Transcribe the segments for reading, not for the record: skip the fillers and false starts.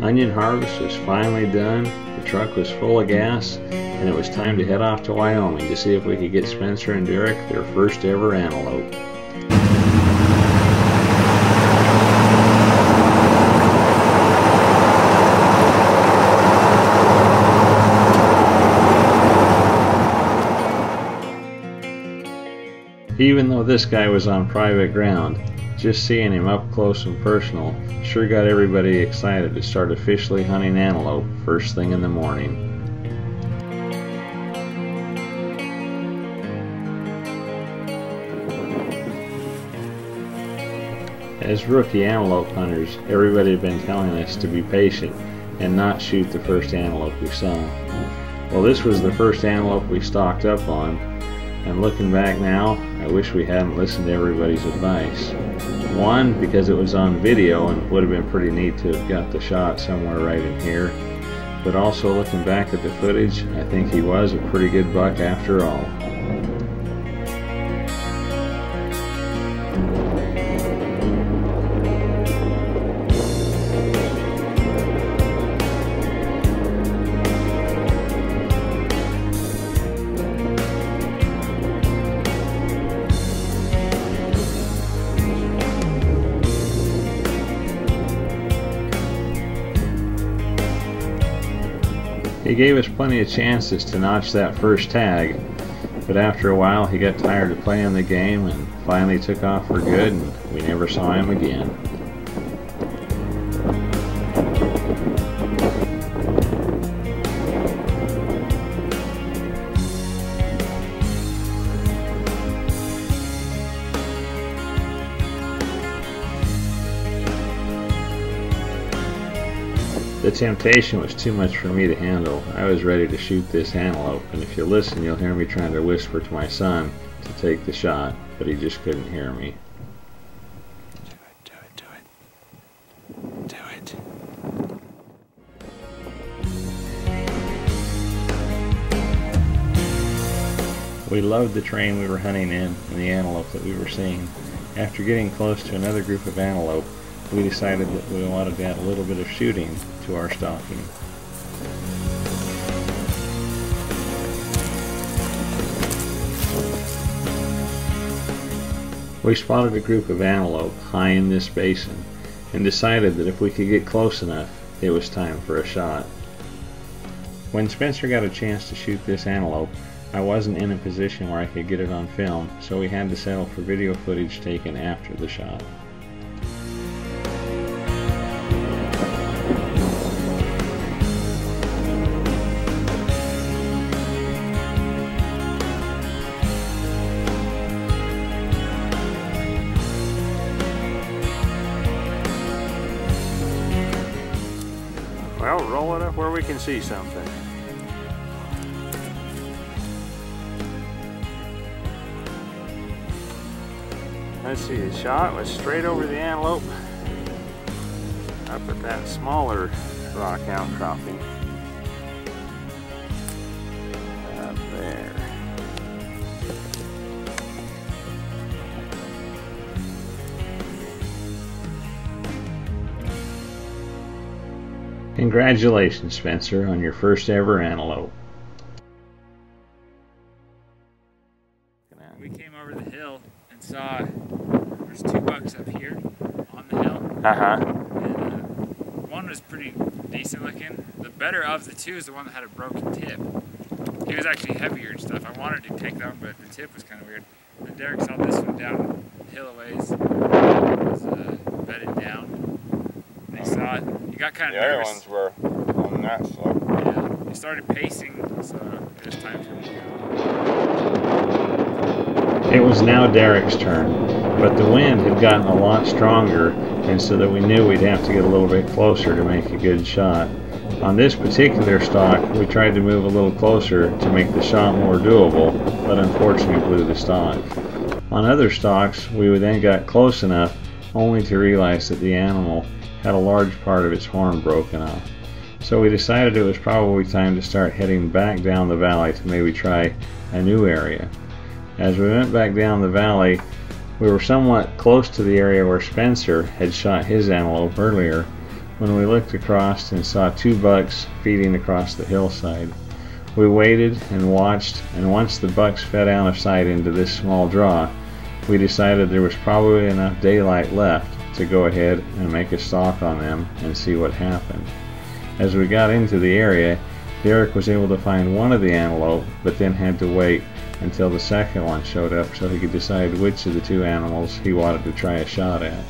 Onion harvest was finally done, the truck was full of gas, and it was time to head off to Wyoming to see if we could get Spencer and Derek their first ever antelope. Even though this guy was on private ground, just seeing him up close and personal sure got everybody excited to start officially hunting antelope first thing in the morning. As rookie antelope hunters, everybody had been telling us to be patient and not shoot the first antelope we saw. Well, this was the first antelope we stocked up on, and looking back now, I wish we hadn't listened to everybody's advice. One, because it was on video and it would have been pretty neat to have got the shot somewhere right in here. But also looking back at the footage, I think he was a pretty good buck after all. He gave us plenty of chances to notch that first tag, but after a while he got tired of playing the game and finally took off for good, and we never saw him again. The temptation was too much for me to handle. I was ready to shoot this antelope, and if you listen, you'll hear me trying to whisper to my son to take the shot, but he just couldn't hear me. Do it. Do it. We loved the terrain we were hunting in and the antelope that we were seeing. After getting close to another group of antelope, we decided that we wanted to add a little bit of shooting to our stalking. We spotted a group of antelope high in this basin and decided that if we could get close enough, it was time for a shot. When Spencer got a chance to shoot this antelope, I wasn't in a position where I could get it on film, so we had to settle for video footage taken after the shot. Well, roll it up where we can see something. Let's see, the shot was straight over the antelope, up at that smaller rock outcropping. Up there. Congratulations, Spencer, on your first ever antelope. We came over the hill and saw there's two bucks up here on the hill. And one was pretty decent looking. The better of the two is the one that had a broken tip. He was actually heavier and stuff. I wanted to take that one, but the tip was kind of weird. And Derek saw this one down hill a ways. It was bedded down. And he saw it. He got kind of nervous. The other ones were on that slope. Yeah. He started pacing, so it was time for him to go. It was now Derek's turn, but the wind had gotten a lot stronger, and so that we knew we'd have to get a little bit closer to make a good shot. On this particular stalk, we tried to move a little closer to make the shot more doable, but unfortunately blew the stalk. On other stalks, we then got close enough only to realize that the animal had a large part of its horn broken off. So we decided it was probably time to start heading back down the valley to maybe try a new area. As we went back down the valley, we were somewhat close to the area where Spencer had shot his antelope earlier, when we looked across and saw 2 bucks feeding across the hillside. We waited and watched, and once the bucks fed out of sight into this small draw, we decided there was probably enough daylight left to go ahead and make a stalk on them and see what happened. As we got into the area, Derek was able to find one of the antelope, but then had to wait until the second one showed up so he could decide which of the 2 animals he wanted to try a shot at.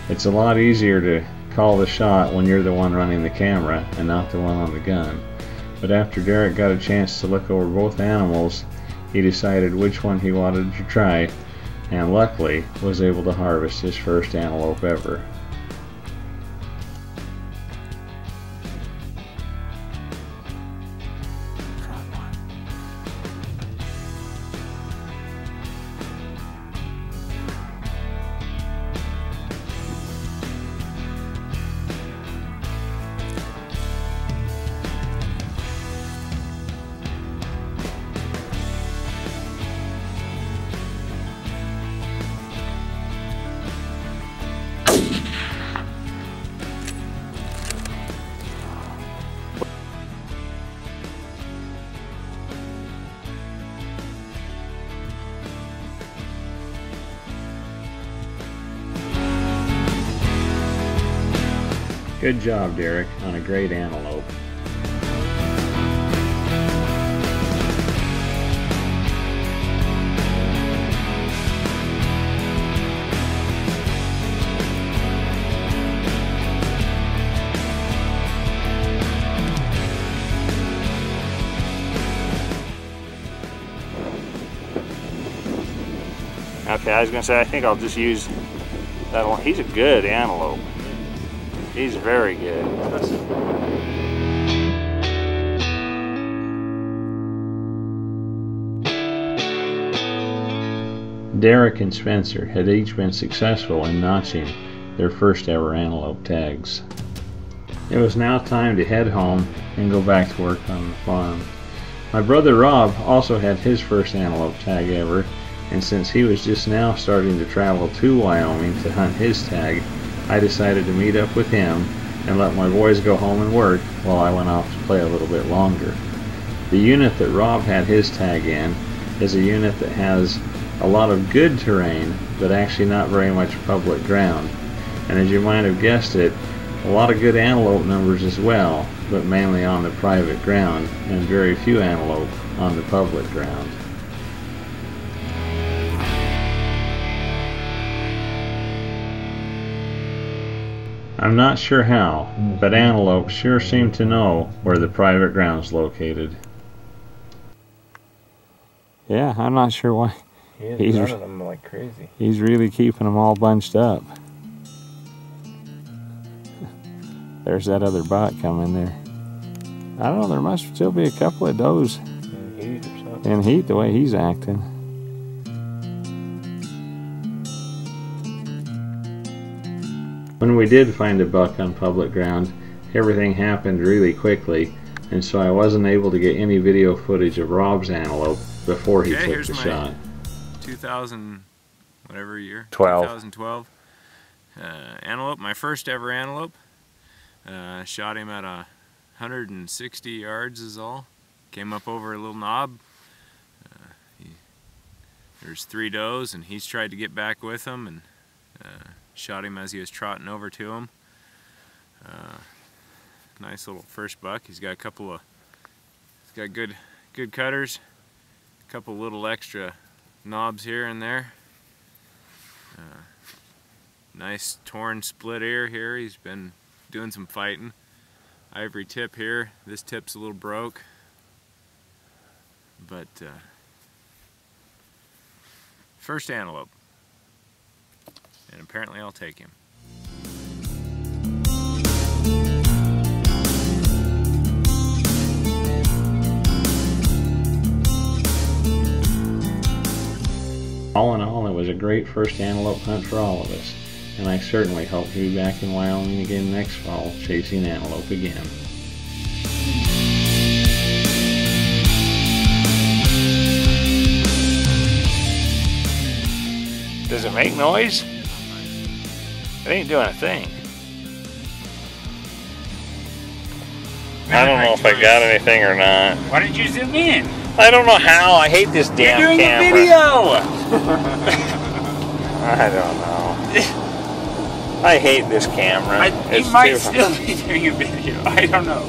It's a lot easier to call the shot when you're the one running the camera and not the one on the gun. But after Derek got a chance to look over both animals, he decided which one he wanted to try, and luckily was able to harvest his first antelope ever. Good job, Derek, on a great antelope. Okay, I was gonna say, I think I'll just use that one. He's a good antelope. He's very good. Derek and Spencer had each been successful in notching their first ever antelope tags. It was now time to head home and go back to work on the farm. My brother Rob also had his first antelope tag ever, and since he was just now starting to travel to Wyoming to hunt his tag, I decided to meet up with him and let my boys go home and work while I went off to play a little bit longer. The unit that Rob had his tag in is a unit that has a lot of good terrain, but actually not very much public ground. And as you might have guessed it, a lot of good antelope numbers as well, but mainly on the private ground, and very few antelope on the public ground. I'm not sure how, but antelope sure seem to know where the private ground's located. Yeah, I'm not sure why. He's running them like crazy. He's really keeping them all bunched up. There's that other buck coming there. I don't know, there must still be a couple of does In heat or something. in heat the way he's acting. When we did find a buck on public ground, everything happened really quickly, and so I wasn't able to get any video footage of Rob's antelope before he took the shot. 2000 whatever year, 2012 antelope, my first ever antelope. Shot him at 160 yards is all. Came up over a little knob. There's 3 does, and he's tried to get back with him, and shot him as he was trotting over to him. Nice little first buck. He's got a couple of, he's got good cutters, a couple little extra knobs here and there. Nice torn split ear here. He's been doing some fighting. Ivory tip here. This tip's a little broke, but first antelope, and apparently I'll take him. All in all, it was a great first antelope hunt for all of us, and I certainly hope to be back in Wyoming again next fall chasing antelope again. Does it make noise? It ain't doing a thing. I don't know if I got anything or not. Why didn't you zoom in? I don't know how. I hate this damn You're doing camera. a video! I don't know. I hate this camera. You might still be doing a video. I don't know.